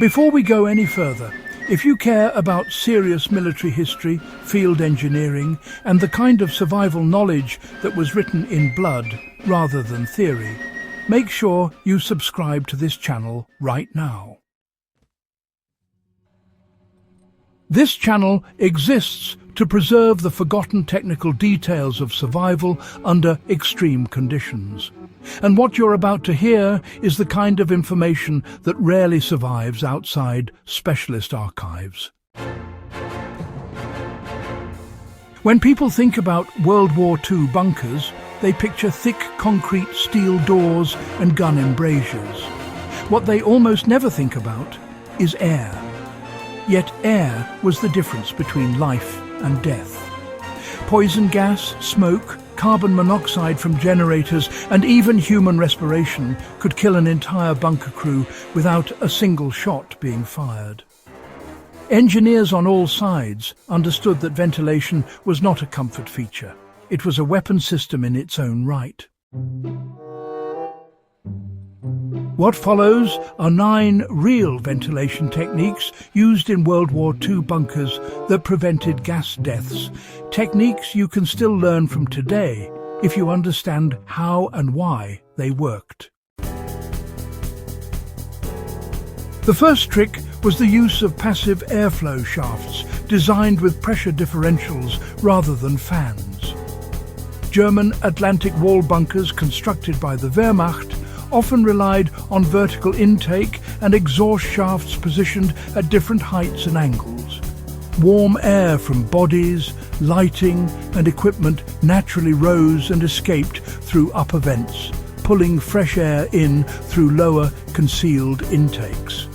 Before we go any further, if you care about serious military history, field engineering, and the kind of survival knowledge that was written in blood rather than theory, make sure you subscribe to this channel right now. This channel exists to preserve the forgotten technical details of survival under extreme conditions. And what you're about to hear is the kind of information that rarely survives outside specialist archives. When people think about World War II bunkers, they picture thick concrete steel doors and gun embrasures. What they almost never think about is air. Yet air was the difference between life and death. Poison gas, smoke, carbon monoxide from generators, and even human respiration could kill an entire bunker crew without a single shot being fired. Engineers on all sides understood that ventilation was not a comfort feature. It was a weapon system in its own right. What follows are 9 real ventilation techniques used in World War II bunkers that prevented gas deaths, techniques you can still learn from today if you understand how and why they worked. The first trick was the use of passive airflow shafts designed with pressure differentials rather than fans. German Atlantic wall bunkers constructed by the Wehrmacht often relied on vertical intake and exhaust shafts positioned at different heights and angles. Warm air from bodies, lighting and equipment naturally rose and escaped through upper vents, pulling fresh air in through lower concealed intakes.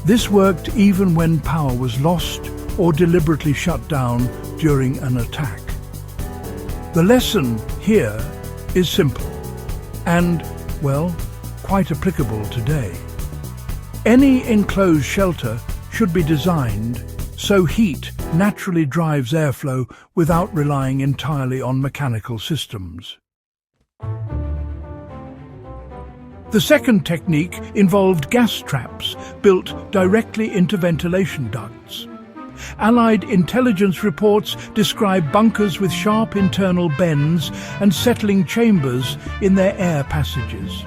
This worked even when power was lost or deliberately shut down during an attack. The lesson here is simple and, well, quite applicable today. Any enclosed shelter should be designed so heat naturally drives airflow without relying entirely on mechanical systems. The second technique involved gas traps built directly into ventilation ducts. Allied intelligence reports describe bunkers with sharp internal bends and settling chambers in their air passages.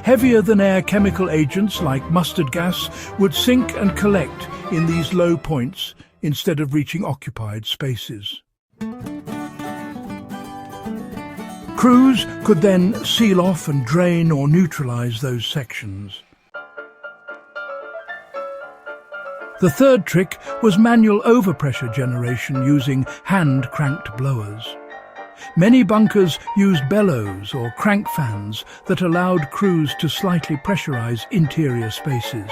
Heavier-than-air chemical agents like mustard gas would sink and collect in these low points instead of reaching occupied spaces. Crews could then seal off and drain or neutralize those sections. The third trick was manual overpressure generation using hand-cranked blowers. Many bunkers used bellows or crank fans that allowed crews to slightly pressurize interior spaces.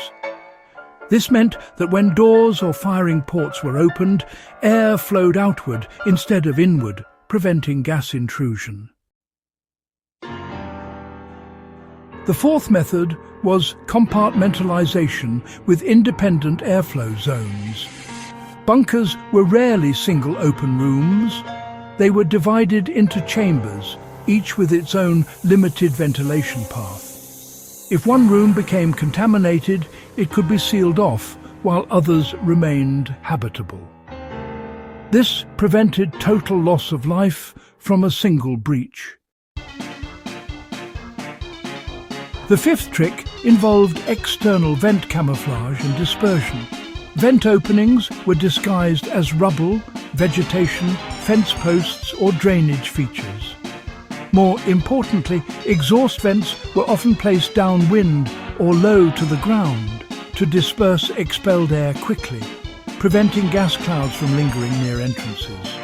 This meant that when doors or firing ports were opened, air flowed outward instead of inward, preventing gas intrusion. The fourth method was compartmentalization with independent airflow zones. Bunkers were rarely single open rooms. They were divided into chambers, each with its own limited ventilation path. If one room became contaminated, it could be sealed off while others remained habitable. This prevented total loss of life from a single breach. The fifth trick involved external vent camouflage and dispersion. Vent openings were disguised as rubble, vegetation, fence posts or drainage features. More importantly, exhaust vents were often placed downwind or low to the ground to disperse expelled air quickly, preventing gas clouds from lingering near entrances.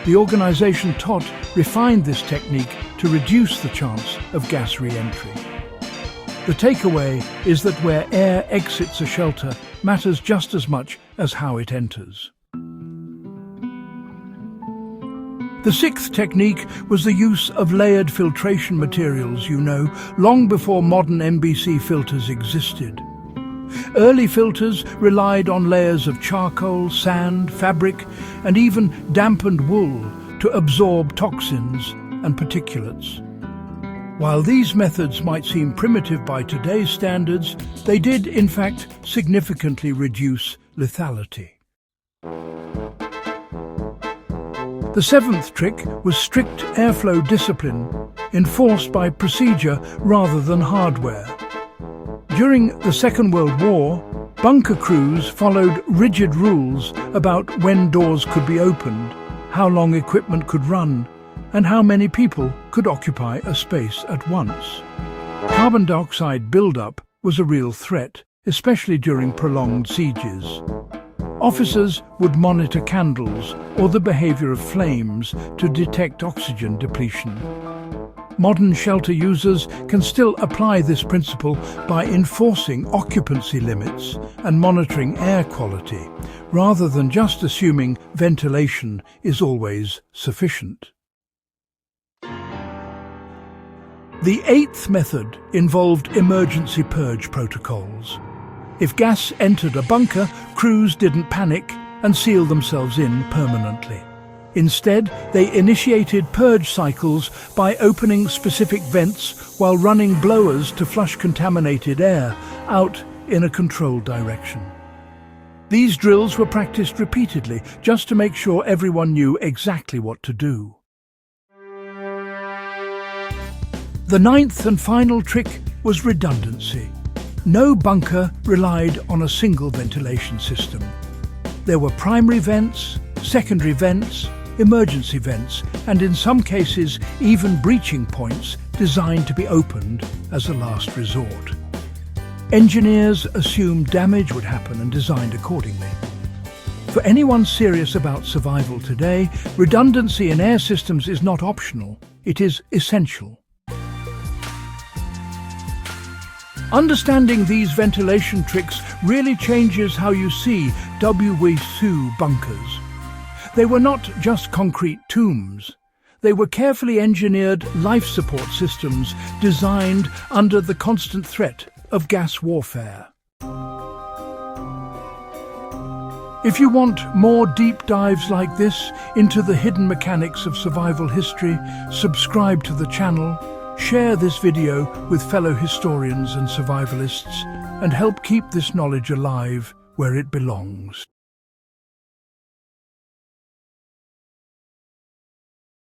The organization TOT refined this technique to reduce the chance of gas re-entry. The takeaway is that where air exits a shelter matters just as much as how it enters. The sixth technique was the use of layered filtration materials, long before modern MBC filters existed. Early filters relied on layers of charcoal, sand, fabric, and even dampened wool to absorb toxins and particulates. While these methods might seem primitive by today's standards, they did, in fact, significantly reduce lethality. The seventh trick was strict airflow discipline, enforced by procedure rather than hardware. During the Second World War, bunker crews followed rigid rules about when doors could be opened, how long equipment could run, and how many people could occupy a space at once. Carbon dioxide buildup was a real threat, especially during prolonged sieges. Officers would monitor candles or the behavior of flames to detect oxygen depletion. Modern shelter users can still apply this principle by enforcing occupancy limits and monitoring air quality, rather than just assuming ventilation is always sufficient. The eighth method involved emergency purge protocols. If gas entered a bunker, crews didn't panic and seal themselves in permanently. Instead, they initiated purge cycles by opening specific vents while running blowers to flush contaminated air out in a controlled direction. These drills were practiced repeatedly just to make sure everyone knew exactly what to do. The ninth and final trick was redundancy. No bunker relied on a single ventilation system. There were primary vents, secondary vents, emergency vents, and in some cases even breaching points designed to be opened as a last resort. Engineers assumed damage would happen and designed accordingly. For anyone serious about survival today, redundancy in air systems is not optional, it is essential. Understanding these ventilation tricks really changes how you see WWII bunkers. They were not just concrete tombs. They were carefully engineered life support systems designed under the constant threat of gas warfare. If you want more deep dives like this into the hidden mechanics of survival history, subscribe to the channel, share this video with fellow historians and survivalists, and help keep this knowledge alive where it belongs.